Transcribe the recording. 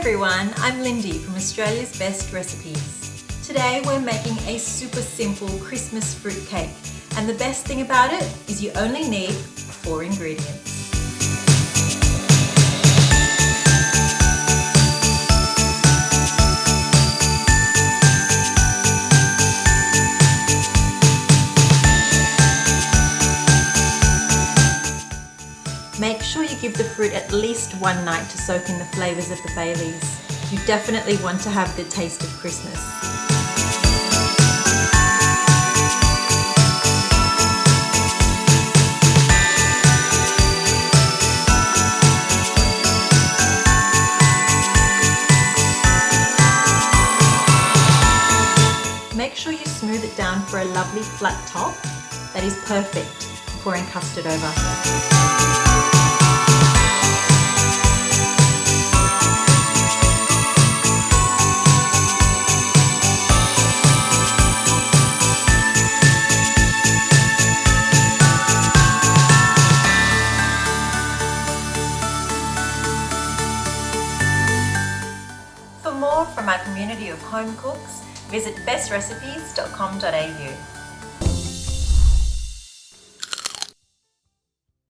everyone, I'm Lindy from Australia's Best Recipes. Today we're making a super simple Christmas fruit cake, and the best thing about it is you only need 4 ingredients. Make sure you give the fruit at least one night to soak in the flavours of the Baileys. You definitely want to have the taste of Christmas. Make sure you smooth it down for a lovely flat top that is perfect for pouring custard over. For more from our community of home cooks, visit bestrecipes.com.au.